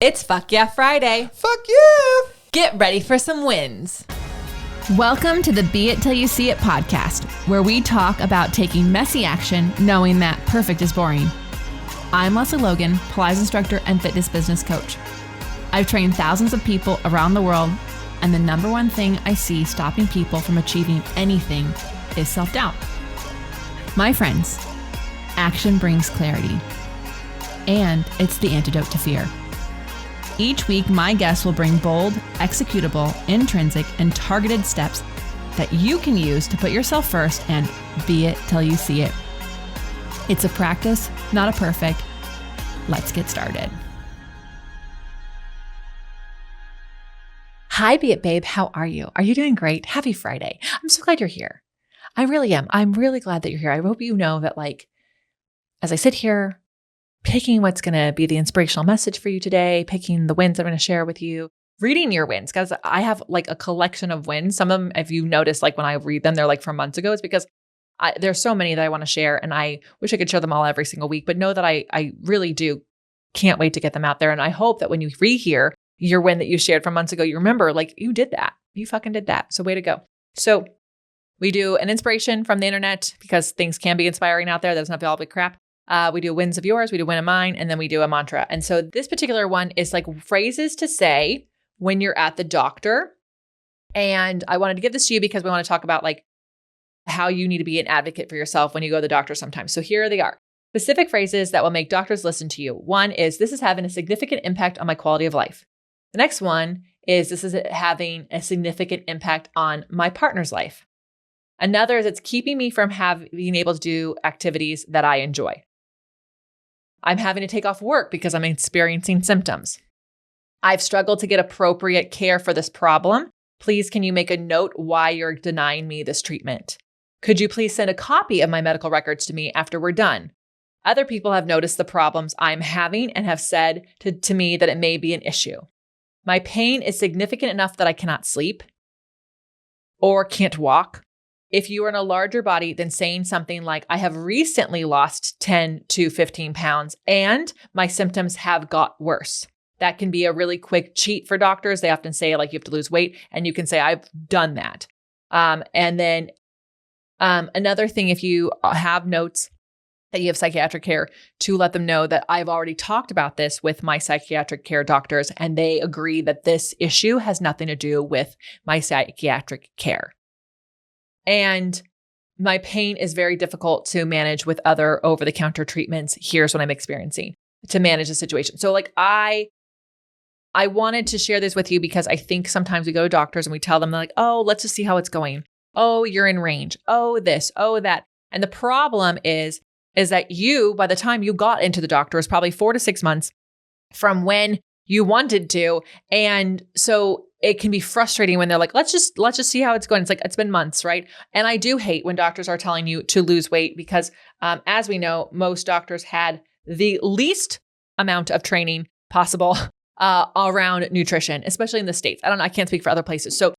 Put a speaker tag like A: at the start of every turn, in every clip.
A: It's Fuck Yeah Friday.
B: Fuck yeah!
A: Get ready for some wins.
C: Welcome to the Be It Till You See It podcast, where we talk about taking messy action, knowing that perfect is boring. I'm Lesley Logan, Pilates instructor and fitness business coach. I've trained thousands of people around the world, and the number one thing I see stopping people from achieving anything is self-doubt. My friends, action brings clarity, and it's the antidote to fear. Each week, my guests will bring bold, executable, intrinsic, and targeted steps that you can use to put yourself first and be it till you see it. It's a practice, not a perfect. Let's get started.
A: Hi, Be It Babe. How are you? Are you doing great? Happy Friday. I'm so glad you're here. I really am. I'm really glad that you're here. I hope you know that, as I sit here, picking what's going to be the inspirational message for you today, picking the wins I'm going to share with you, reading your wins, because I have a collection of wins. Some of them, if you notice, when I read them, they're from months ago. It's because there's so many that I want to share, and I wish I could share them all every single week, but know that I really do can't wait to get them out there. And I hope that when you rehear your win that you shared from months ago, you remember, you did that. You fucking did that. So way to go. So we do an inspiration from the internet because things can be inspiring out there. That's not all big crap. We do wins of yours, we do win of mine, and then we do a mantra. And so this particular one is phrases to say when you're at the doctor. And I wanted to give this to you because we want to talk about how you need to be an advocate for yourself when you go to the doctor sometimes. So here they are. Specific phrases that will make doctors listen to you. One is, this is having a significant impact on my quality of life. The next one is, this is having a significant impact on my partner's life. Another is, it's keeping me from being able to do activities that I enjoy. I'm having to take off work because I'm experiencing symptoms. I've struggled to get appropriate care for this problem. Please, can you make a note why you're denying me this treatment? Could you please send a copy of my medical records to me after we're done? Other people have noticed the problems I'm having and have said to me that it may be an issue. My pain is significant enough that I cannot sleep or can't walk. If you are in a larger body, then saying something like, I have recently lost 10 to 15 pounds and my symptoms have got worse. That can be a really quick cheat for doctors. They often say you have to lose weight, and you can say, I've done that. And then another thing, if you have notes that you have psychiatric care, to let them know that I've already talked about this with my psychiatric care doctors, and they agree that this issue has nothing to do with my psychiatric care. And my pain is very difficult to manage with other over-the-counter treatments. Here's what I'm experiencing to manage the situation. So I wanted to share this with you because I think sometimes we go to doctors and we tell them, oh, let's just see how it's going. Oh, you're in range. Oh, this, oh, that. And the problem is that you, by the time you got into the doctor, is probably 4 to 6 months from when you wanted to. And so it can be frustrating when they're let's just see how it's going. It's it's been months, right? And I do hate when doctors are telling you to lose weight because as we know, most doctors had the least amount of training possible around nutrition, especially in the States. I can't speak for other places. So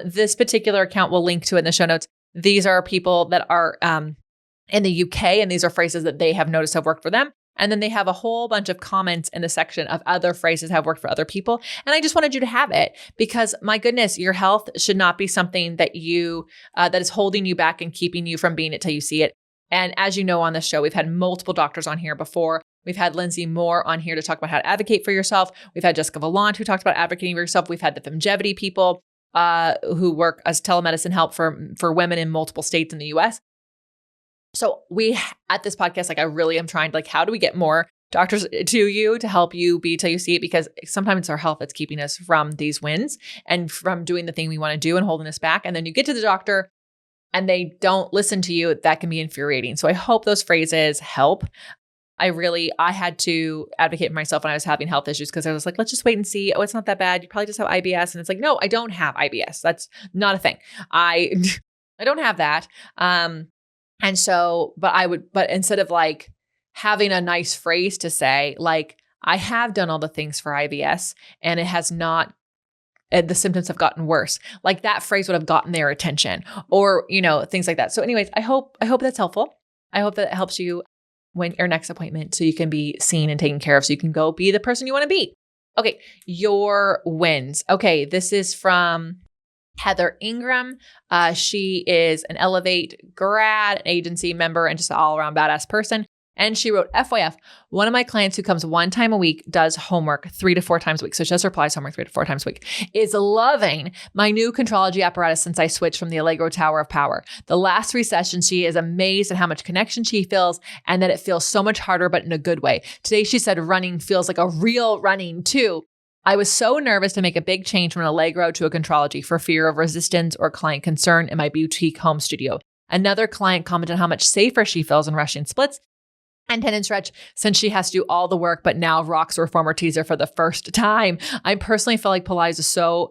A: this particular account, we'll link to it in the show notes. These are people that are in the UK, and these are phrases that they have noticed have worked for them. And then they have a whole bunch of comments in the section of other phrases that have worked for other people. And I just wanted you to have it because, my goodness, your health should not be something that that is holding you back and keeping you from being it till you see it. And as you know, on this show, we've had multiple doctors on here before. We've had Lindsay Moore on here to talk about how to advocate for yourself. We've had Jessica Vallant who talked about advocating for yourself. We've had the Fingevity people who work as telemedicine help for women in multiple states in the US. So at this podcast, I really am trying to how do we get more doctors to you to help you be till you see it? Because sometimes it's our health that's keeping us from these wins and from doing the thing we want to do and holding us back. And then you get to the doctor and they don't listen to you. That can be infuriating. So I hope those phrases help. I had to advocate for myself when I was having health issues because I was let's just wait and see. Oh, it's not that bad. You probably just have IBS. And it's no, I don't have IBS. That's not a thing. I don't have that. And so, but instead of having a nice phrase to say, I have done all the things for IBS and it has not, the symptoms have gotten worse. That phrase would have gotten their attention or, things like that. So anyways, I hope that's helpful. I hope that it helps you when your next appointment so you can be seen and taken care of so you can go be the person you want to be. Okay, your wins. Okay, this is from Heather Ingram. She is an Elevate grad, an agency member, and just an all-around badass person. And she wrote, FYF, one of my clients who comes one time a week, does homework 3 to 4 times a week. So she does replies homework 3 to 4 times a week, is loving my new contrology apparatus since I switched from the Allegro Tower of Power. The last 3 sessions, she is amazed at how much connection she feels and that it feels so much harder, but in a good way. Today, she said running feels like a real running too. I was so nervous to make a big change from an Allegro to a contrology for fear of resistance or client concern in my boutique home studio. Another client commented on how much safer she feels in rushing splits and tendon stretch since she has to do all the work, but now rocks her former teaser for the first time. I personally feel like Pilates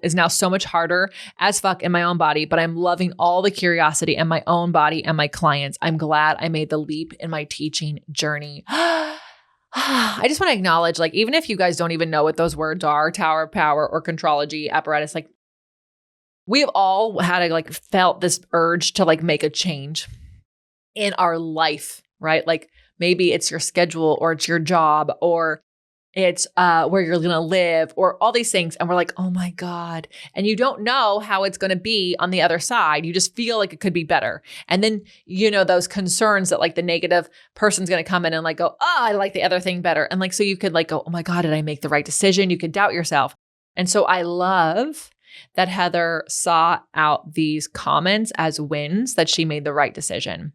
A: is now so much harder as fuck in my own body, but I'm loving all the curiosity in my own body and my clients. I'm glad I made the leap in my teaching journey. I just want to acknowledge, like, even if you guys don't even know what those words are, Tower of Power or contrology apparatus, like, we've all had like felt this urge to like make a change in our life, right? Like, maybe it's your schedule or it's your job or it's where you're going to live or all these things. And we're like, oh my God. And you don't know how it's going to be on the other side. You just feel like it could be better. And then, those concerns that like the negative person's going to come in and like go, oh, I like the other thing better. And like, so you could like go, oh my God, did I make the right decision? You could doubt yourself. And so I love that Heather saw out these comments as wins, that she made the right decision.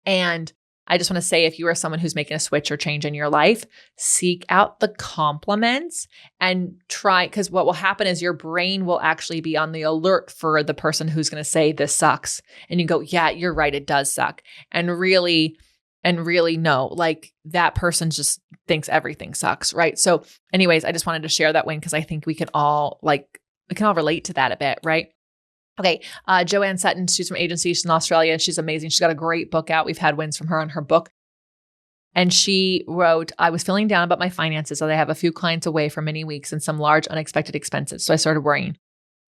A: And I just want to say, if you are someone who's making a switch or change in your life, seek out the compliments and try, because what will happen is your brain will actually be on the alert for the person who's going to say this sucks. And you go, yeah, you're right. It does suck. And really no, like that person just thinks everything sucks. Right. So anyways, I just wanted to share that win because I think we can all relate to that a bit. Right. Okay. Joanne Sutton, she's from agency. She's in Australia. She's amazing. She's got a great book out. We've had wins from her on her book. And she wrote, I was feeling down about my finances, so I have a few clients away for many weeks and some large unexpected expenses. So I started worrying.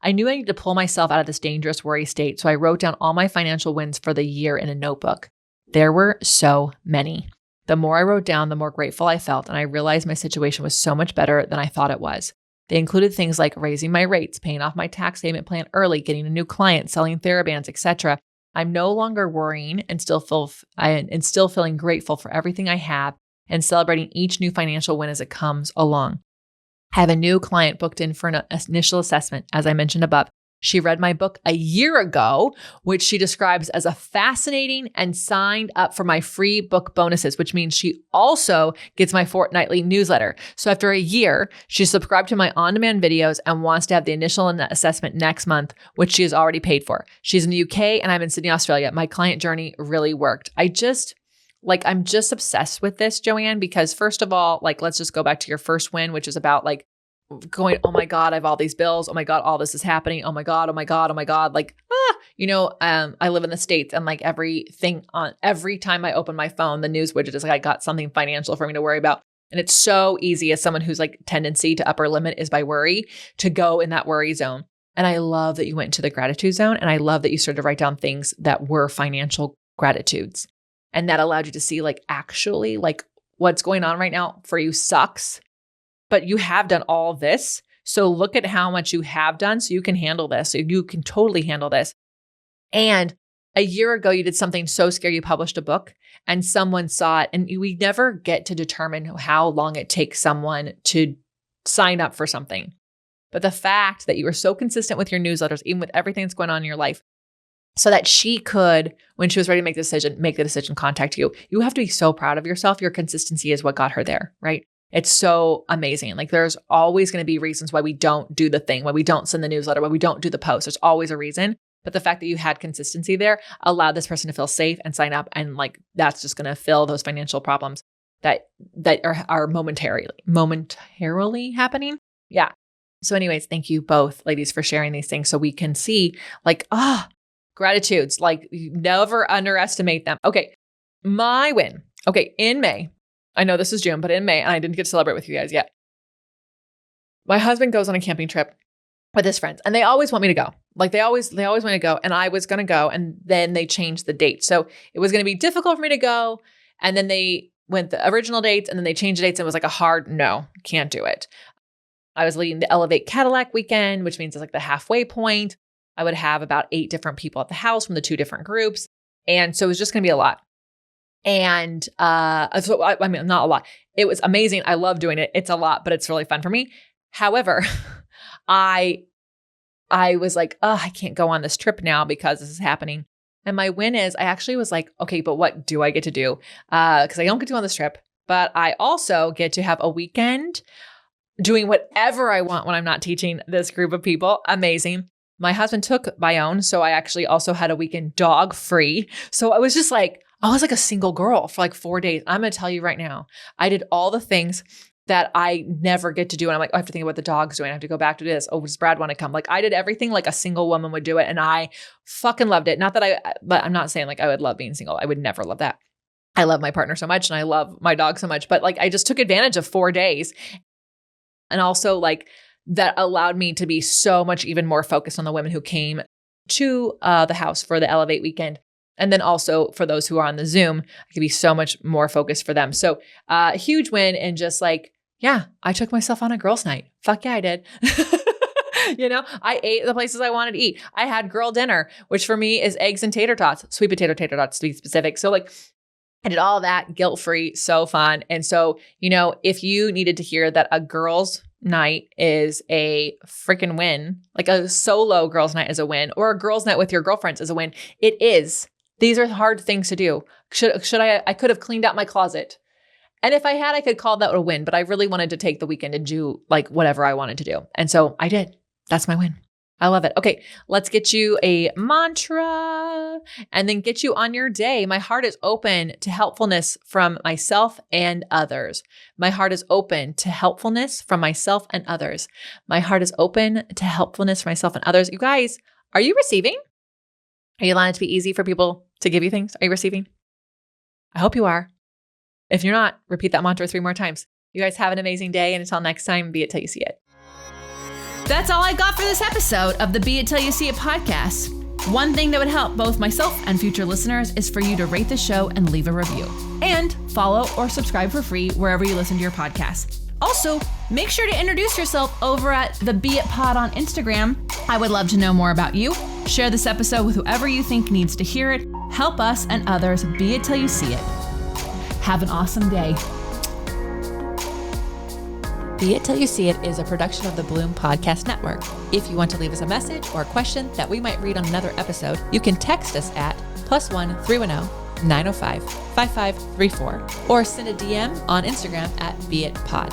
A: I knew I needed to pull myself out of this dangerous worry state. So I wrote down all my financial wins for the year in a notebook. There were so many. The more I wrote down, the more grateful I felt. And I realized my situation was so much better than I thought it was. They included things like raising my rates, paying off my tax payment plan early, getting a new client, selling TheraBands, etc. I'm no longer worrying and still feeling grateful for everything I have and celebrating each new financial win as it comes along. I have a new client booked in for an initial assessment, as I mentioned above. She read my book a year ago, which she describes as a fascinating, and signed up for my free book bonuses, which means she also gets my fortnightly newsletter. So after a year, she subscribed to my on-demand videos and wants to have the initial assessment next month, which she has already paid for. She's in the UK and I'm in Sydney, Australia. My client journey really worked. I'm just obsessed with this, Joanne, because first of all, let's just go back to your first win, which is about going, oh my God, I have all these bills. Oh my God, all this is happening. Oh my God, oh my God, oh my God. I live in the States and every time I open my phone, the news widget is I got something financial for me to worry about. And it's so easy as someone who's tendency to upper limit is by worry to go in that worry zone. And I love that you went into the gratitude zone. And I love that you started to write down things that were financial gratitudes. And that allowed you to see actually what's going on right now for you sucks. But you have done all of this. So look at how much you have done so you can handle this. So you can totally handle this. And a year ago, you did something so scary. You published a book and someone saw it. And we never get to determine how long it takes someone to sign up for something. But the fact that you were so consistent with your newsletters, even with everything that's going on in your life, so that she could, when she was ready to make the decision, contact you. You have to be so proud of yourself. Your consistency is what got her there, right? It's so amazing. There's always going to be reasons why we don't do the thing, why we don't send the newsletter, why we don't do the post. There's always a reason. But the fact that you had consistency there allowed this person to feel safe and sign up. And that's just going to fill those financial problems that are momentarily happening. Yeah. So anyways, thank you both ladies for sharing these things so we can see gratitudes. You never underestimate them. Okay. My win. Okay. In May, I know this is June, but in May, and I didn't get to celebrate with you guys yet. My husband goes on a camping trip with his friends, and they always want me to go. They always want to go, and I was going to go, and then they changed the date. So it was going to be difficult for me to go, and then they went the original dates, and then they changed the dates, and it was a hard no, can't do it. I was leading the Elevate Cadillac weekend, which means it's like the halfway point. I would have about 8 different people at the house from the 2 different groups. And so it was just going to be a lot. And so I mean, not a lot. It was amazing. I love doing it. It's a lot, but it's really fun for me. However, I was like, oh, I can't go on this trip now because this is happening. And my win is I actually was like, okay, but what do I get to do? Because I don't get to go on this trip, but I also get to have a weekend doing whatever I want when I'm not teaching this group of people. Amazing. My husband took my own. So I actually also had a weekend dog free. So I was just like, I was like a single girl for like 4 days. I'm going to tell you right now, I did all the things that I never get to do. And I'm like, oh, I have to think about what the dog's doing. I have to go back to this. Oh, does Brad want to come? Like I did everything like a single woman would do it. And I fucking loved it. Not that but I'm not saying like I would love being single. I would never love that. I love my partner so much and I love my dog so much, but like I just took advantage of 4 days. And also like that allowed me to be so much even more focused on the women who came to the house for the Elevate weekend. And then also for those who are on the Zoom, I could be so much more focused for them. So a huge win. And just like, yeah, I took myself on a girls' night. Fuck yeah, I did. I ate the places I wanted to eat. I had girl dinner, which for me is eggs and tater tots, sweet potato tater tots to be specific. So like I did all that guilt-free, so fun. And so, if you needed to hear that a girls' night is a freaking win, like a solo girls' night is a win, or a girls' night with your girlfriends is a win, it is. These are hard things to do. I could have cleaned out my closet. And if I had, I could call that a win, but I really wanted to take the weekend and do like whatever I wanted to do. And so I did. That's my win. I love it. Okay, let's get you a mantra and then get you on your day. My heart is open to helpfulness from myself and others. My heart is open to helpfulness from myself and others. My heart is open to helpfulness from myself and others. You guys, are you receiving? Are you allowing it to be easy for people to give you things? Are you receiving? I hope you are. If you're not, repeat that mantra 3 more times. You guys have an amazing day. And until next time, be it till you see it.
C: That's all I got for this episode of the Be It Till You See It podcast. One thing that would help both myself and future listeners is for you to rate the show and leave a review. And follow or subscribe for free wherever you listen to your podcast. Also, make sure to introduce yourself over at the Be It Pod on Instagram. I would love to know more about you. Share this episode with whoever you think needs to hear it. Help us and others be it till you see it. Have an awesome day.
A: Be It Till You See It is a production of the Bloom Podcast Network. If you want to leave us a message or a question that we might read on another episode, you can text us at +1 310 905 5534 or send a DM on Instagram at BeItPod.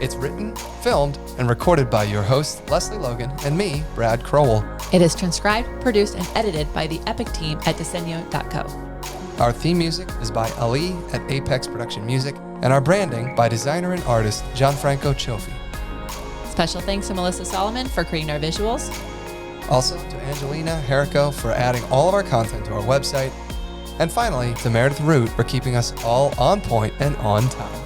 B: It's written, filmed, and recorded by your host, Lesley Logan, and me, Brad Crowell.
A: It is transcribed, produced, and edited by the epic team at Diseño.co.
B: Our theme music is by Ali at Apex Production Music, and our branding by designer and artist Gianfranco Cioffi.
A: Special thanks to Melissa Solomon for creating our visuals.
B: Also to Angelina Herrico for adding all of our content to our website. And finally, to Meredith Root for keeping us all on point and on time.